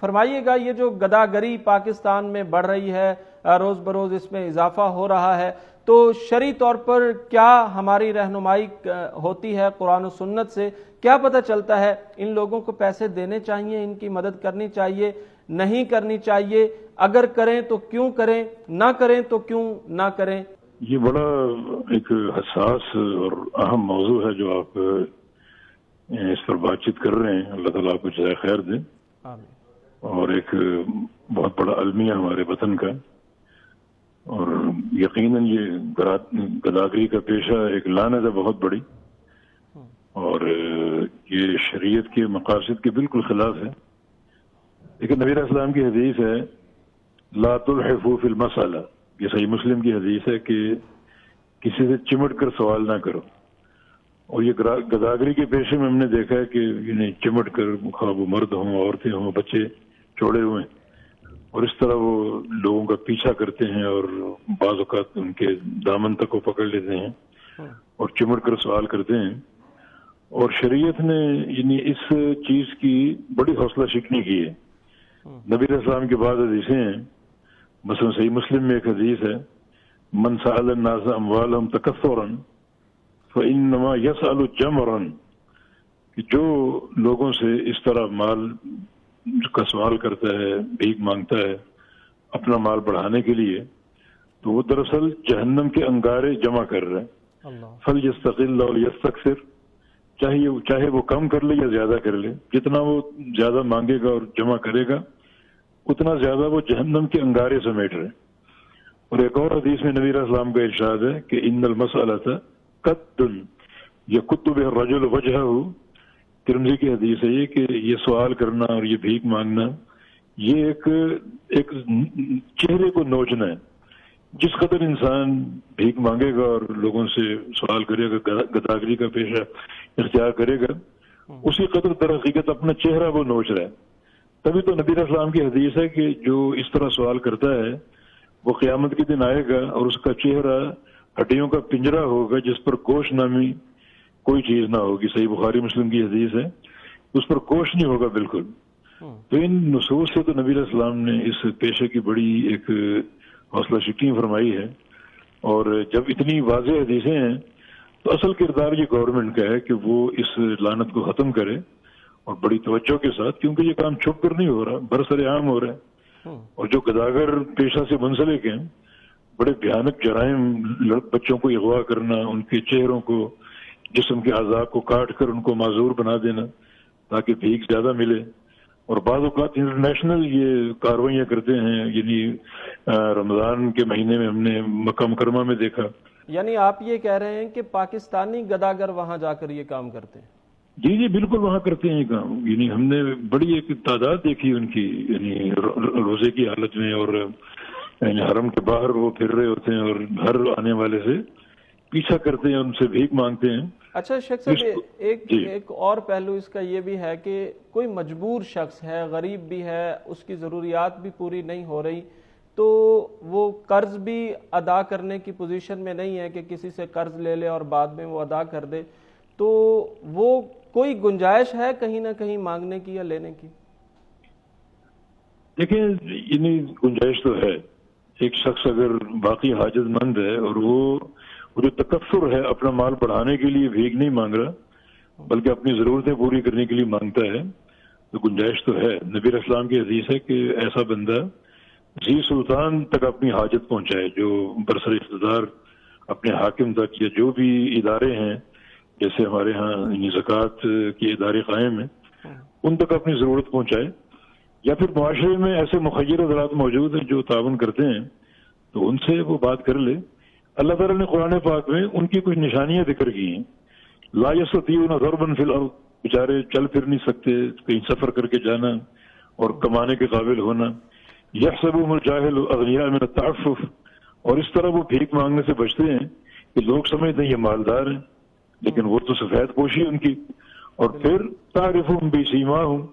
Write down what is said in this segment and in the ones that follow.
فرمائیے گا یہ جو گداگری پاکستان میں بڑھ رہی ہے، روز بروز اس میں اضافہ ہو رہا ہے، تو شرعی طور پر کیا ہماری رہنمائی ہوتی ہے قرآن و سنت سے؟ کیا پتہ چلتا ہے ان لوگوں کو پیسے دینے چاہیے، ان کی مدد کرنی چاہیے، نہیں کرنی چاہیے؟ اگر کریں تو کیوں کریں، نہ کریں تو کیوں نہ کریں؟ یہ بڑا ایک حساس اور اہم موضوع ہے جو آپ اس پر بات چیت کر رہے ہیں. اللہ تعالیٰ آپ کو جزائے خیر دے. آمین. اور ایک بہت بڑا المیہ ہمارے وطن کا، اور یقیناً یہ گداگری کا پیشہ ایک لعنت ہے بہت بڑی، اور یہ شریعت کے مقاصد کے بالکل خلاف ہے. لیکن نبی علیہ السلام کی حدیث ہے لا تلحفوا فی المسألہ، یہ صحیح مسلم کی حدیث ہے کہ کسی سے چمٹ کر سوال نہ کرو. اور یہ گداگری کے پیشے میں ہم نے دیکھا ہے کہ چمٹ کر، خواہ وہ مرد ہوں، عورتیں ہوں، بچے چھوڑے ہوئے ہیں، اور اس طرح وہ لوگوں کا پیچھا کرتے ہیں اور بعض اوقات ان کے دامن تک کو پکڑ لیتے ہیں اور چمٹ کر سوال کرتے ہیں. اور شریعت نے اس چیز کی بڑی حوصلہ شکنی کی ہے. نبی علیہ السلام کے بعد حدیثیں ہیں، مثلا صحیح مسلم میں ایک حدیث ہے من سأل الناس اموالهم تکثرا فإنما يسأل جمرا، کہ جو لوگوں سے اس طرح مال کا سوال کرتا ہے، بھیک مانگتا ہے اپنا مال بڑھانے کے لیے، تو وہ دراصل جہنم کے انگارے جمع کر رہے ہیں. فلیستقل ولیستکثر، چاہے وہ کم کر لے یا زیادہ کر لے، جتنا وہ زیادہ مانگے گا اور جمع کرے گا اتنا زیادہ وہ جہنم کے انگارے سمیٹ رہے. اور ایک اور حدیث میں نبی علیہ السلام کا ارشاد ہے کہ ان المسألۃ قد یکت بہ الرجل وجہہ، ترمذی کی حدیث ہے یہ کہ یہ سوال کرنا اور یہ بھیک مانگنا یہ ایک چہرے کو نوچنا ہے. جس قدر انسان بھیک مانگے گا اور لوگوں سے سوال کرے گا، گداگری کا پیشہ اختیار کرے گا، اسی قدر در حقیقت اپنا چہرہ وہ نوچ رہا ہے. تبھی تو نبی علیہ السلام کی حدیث ہے کہ جو اس طرح سوال کرتا ہے وہ قیامت کے دن آئے گا اور اس کا چہرہ ہڈیوں کا پنجرا ہوگا جس پر گوشت نامی کوئی چیز نہ ہوگی. صحیح بخاری مسلم کی حدیث ہے، اس پر گوشت نہیں ہوگا بالکل. تو ان نصوص سے تو نبی علیہ السلام نے اس پیشے کی بڑی ایک حوصلہ شکنی فرمائی ہے. اور جب اتنی واضح حدیثیں ہیں تو اصل کردار یہ گورنمنٹ کا ہے کہ وہ اس لعنت کو ختم کرے اور بڑی توجہ کے ساتھ، کیونکہ یہ کام چھپ کر نہیں ہو رہا، برسر عام ہو رہا ہے. اور جو گداگر پیشہ سے منسلک ہیں، بڑے بھیانک جرائم، بچوں کو اغوا کرنا، ان کے چہروں کو، جسم کے اعضاء کو کاٹ کر ان کو معذور بنا دینا تاکہ بھیک زیادہ ملے. اور بعض اوقات انٹرنیشنل یہ کارروائیاں کرتے ہیں. رمضان کے مہینے میں ہم نے مکہ مکرمہ میں دیکھا. یعنی آپ یہ کہہ رہے ہیں کہ پاکستانی گداگر وہاں جا کر یہ کام کرتے ہیں؟ جی بالکل وہاں کرتے ہیں یہ کام. ہم نے بڑی ایک تعداد دیکھی ان کی، روزے کی حالت میں، اور حرم کے باہر وہ پھر رہے ہوتے ہیں اور ہر آنے والے سے پیچھا کرتے ہیں، ان سے بھیک مانگتے ہیں. اچھا شیخ صاحب، ایک اور پہلو اس کا یہ بھی ہے کہ کوئی مجبور شخص ہے، غریب بھی ہے، اس کی ضروریات بھی پوری نہیں ہو رہی، تو وہ قرض بھی ادا کرنے کی پوزیشن میں نہیں ہے کہ کسی سے قرض لے لے اور بعد میں وہ ادا کر دے، تو وہ کوئی گنجائش ہے کہیں نہ کہیں مانگنے کی یا لینے کی؟ دیکھیں گنجائش تو ہے. ایک شخص اگر باقی حاجت مند ہے اور وہ جو تکثر ہے اپنا مال بڑھانے کے لیے بھیک نہیں مانگ رہا بلکہ اپنی ضرورتیں پوری کرنے کے لیے مانگتا ہے، تو گنجائش تو ہے. نبی علیہ السلام کی حدیث ہے کہ ایسا بندہ ذی سلطان تک اپنی حاجت پہنچائے، جو برسر اقتدار اپنے حاکم تک، یا جو بھی ادارے ہیں جیسے ہمارے ہاں زکوٰۃ کے ادارے قائم ہیں، ان تک اپنی ضرورت پہنچائے. یا پھر معاشرے میں ایسے مخیر حضرات موجود ہیں جو تعاون کرتے ہیں تو ان سے وہ بات کر لے. اللہ تعالیٰ نے قرآن پاک میں ان کی کچھ نشانیاں ذکر کی ہیں. لا یستطیعون ضربا فی الارض، بیچارے چل پھر نہیں سکتے، کہیں سفر کر کے جانا اور کمانے کے قابل ہونا. یحسبهم الجاہل اغنیاء من التعفف، اور اس طرح وہ بھیک مانگنے سے بچتے ہیں کہ لوگ سمجھتے ہیں یہ مالدار ہیں لیکن وہ تو سفید پوشی ان کی. اور پھر تعرفهم بسیماہم،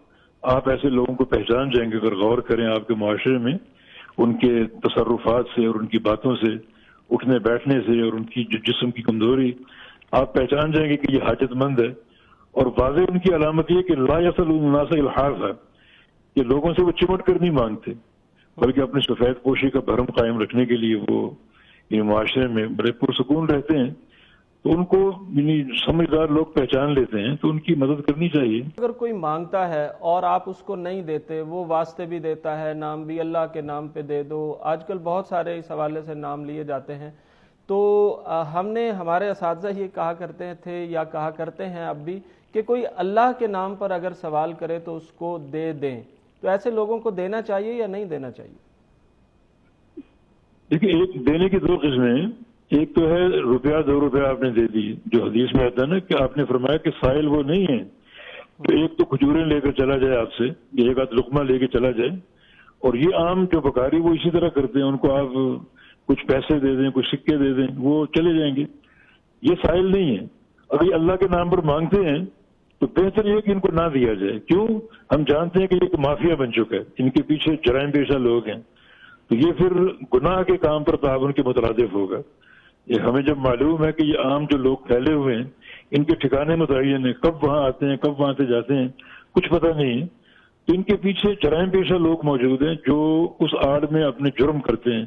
آپ ایسے لوگوں کو پہچان جائیں گے اگر غور کریں آپ کے معاشرے میں، ان کے تصرفات سے اور ان کی باتوں سے، اٹھنے بیٹھنے سے اور ان کی جو جسم کی کمزوری، آپ پہچان جائیں گے کہ یہ حاجت مند ہے. اور واضح ان کی علامت یہ کہ لا یسألون الناس الحافا، کہ لوگوں سے وہ چمٹ کر نہیں مانگتے، بلکہ اپنی سفید پوشی کا بھرم قائم رکھنے کے لیے وہ یہ معاشرے میں بڑے پرسکون رہتے ہیں. تو ان کو سمجھدار لوگ پہچان لیتے ہیں تو ان کی مدد کرنی چاہیے. اگر کوئی مانگتا ہے اور آپ اس کو نہیں دیتے، وہ واسطے بھی دیتا ہے، نام بھی اللہ کے نام پہ دے دو، آج کل بہت سارے اس حوالے سے نام لیے جاتے ہیں، تو ہم نے ہمارے اساتذہ یہ کہا کرتے تھے یا کہا کرتے ہیں اب بھی کہ کوئی اللہ کے نام پر اگر سوال کرے تو اس کو دے دیں. تو ایسے لوگوں کو دینا چاہیے یا نہیں دینا چاہیے؟ دیکھیے، ایک دینے کی دو قسمیں ہیں. ایک تو ہے روپیہ 2 روپیہ آپ نے دے دی، جو حدیث میں آتا ہے نا کہ آپ نے فرمایا کہ سائل وہ نہیں ہے. تو ایک تو کھجوریں لے کر چلا جائے آپ سے، ایک آدھ لقمہ لے کے چلا جائے. اور یہ عام جو بکاری وہ اسی طرح کرتے ہیں، ان کو آپ کچھ پیسے دے دیں، کچھ سکے دے دیں، وہ چلے جائیں گے. یہ سائل نہیں ہے. اگر یہ اللہ کے نام پر مانگتے ہیں تو بہتر یہ کہ ان کو نہ دیا جائے. کیوں؟ ہم جانتے ہیں کہ یہ ایک مافیا بن چکا ہے، ان کے پیچھے جرائم پیشہ لوگ ہیں. تو یہ پھر گناہ کے کام پر تعاون کے مترادف ہوگا. یہ ہمیں جب معلوم ہے کہ یہ عام جو لوگ پھیلے ہوئے ہیں، ان کے ٹھکانے متعین ہیں، کب وہاں آتے ہیں کب وہاں سے جاتے ہیں کچھ پتہ نہیں ہے، تو ان کے پیچھے جرائم پیشہ لوگ موجود ہیں جو اس آڑ میں اپنے جرم کرتے ہیں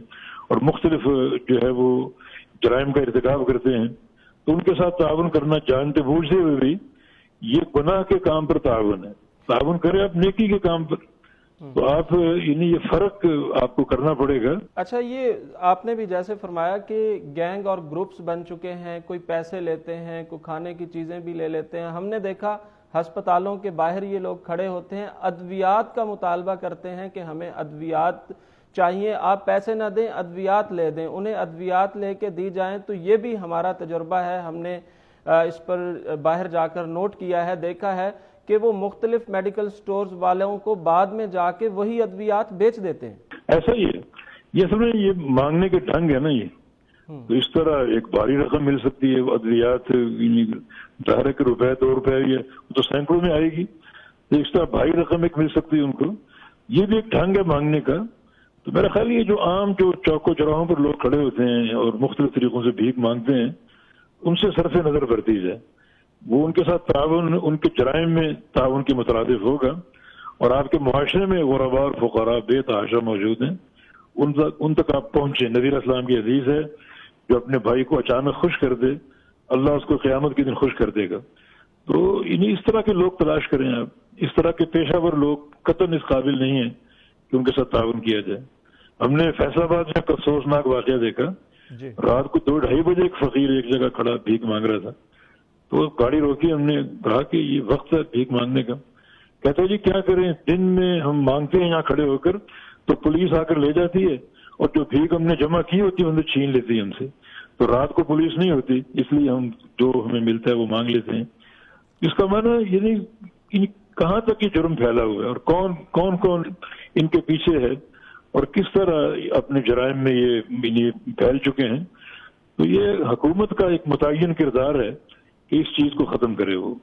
اور مختلف جو ہے وہ جرائم کا ارتکاب کرتے ہیں. تو ان کے ساتھ تعاون کرنا جانتے بوجھتے ہوئے بھی یہ گناہ کے کام پر تعاون ہے. تعاون کرے آپ نیکی کے کام پر. تو آپ یہ فرق آپ کو کرنا پڑے گا. اچھا، یہ آپ نے بھی جیسے فرمایا کہ گینگ اور گروپس بن چکے ہیں، کوئی پیسے لیتے ہیں، کوئی کھانے کی چیزیں بھی لے لیتے ہیں. ہم نے دیکھا ہسپتالوں کے باہر یہ لوگ کھڑے ہوتے ہیں، ادویات کا مطالبہ کرتے ہیں کہ ہمیں ادویات چاہیے، آپ پیسے نہ دیں، ادویات لے دیں. انہیں ادویات لے کے دی جائیں. تو یہ بھی ہمارا تجربہ ہے، ہم نے اس پر باہر جا کر نوٹ کیا ہے، دیکھا ہے کہ وہ مختلف میڈیکل سٹورز والوں کو بعد میں جا کے وہی ادویات بیچ دیتے ہیں. ایسا ہی ہے. یہ اصل میں یہ مانگنے کے ڈھنگ ہے نا. یہ تو اس طرح ایک بھاری رقم مل سکتی ہے ادویات، ظاہر ہے کہ روپے 2 روپے یہ تو سینکڑوں میں آئے گی. تو اس طرح بھاری رقم ایک مل سکتی ہے ان کو. یہ بھی ایک ڈھنگ ہے مانگنے کا. تو میرا خیال یہ جو عام جو چوکوں چوراہوں پر لوگ کھڑے ہوتے ہیں اور مختلف طریقوں سے بھیک مانگتے ہیں، ان سے صرف نظر برتی جائے. وہ ان کے ساتھ تعاون ان کے جرائم میں تعاون کے مترادف ہوگا. اور آپ کے معاشرے میں غرباء اور فقراء بے تحاشا موجود ہیں، ان تک آپ پہنچے. نبی علیہ السلام کی حدیث ہے، جو اپنے بھائی کو اچانک خوش کر دے اللہ اس کو قیامت کے دن خوش کر دے گا. تو اس طرح کے لوگ تلاش کریں آپ. اس طرح کے پیشہ ور لوگ قطعاً اس قابل نہیں ہیں کہ ان کے ساتھ تعاون کیا جائے. ہم نے فیصل آباد میں ایک افسوسناک واقعہ دیکھا. رات کو 2-2:30 بجے ایک فقیر ایک جگہ کھڑا بھیک مانگ رہا تھا. تو گاڑی روکی، ہم نے کہا کہ یہ وقت ہے بھیک مانگنے کا. کہتا جی کیا کریں، دن میں ہم مانگتے ہیں یہاں کھڑے ہو کر تو پولیس آ کر لے جاتی ہے، اور جو بھیک ہم نے جمع کی ہوتی ہے وہ چھین لیتی ہے ہم سے. تو رات کو پولیس نہیں ہوتی، اس لیے ہم جو ہمیں ملتا ہے وہ مانگ لیتے ہیں. اس کا معنی یعنی کہاں تک یہ جرم پھیلا ہوا ہے اور کون کون ان کے پیچھے ہے اور کس طرح اپنے جرائم میں یہ پھیل چکے ہیں. تو یہ حکومت کا ایک متعین کردار ہے کہ اس چیز کو ختم کرے وہ.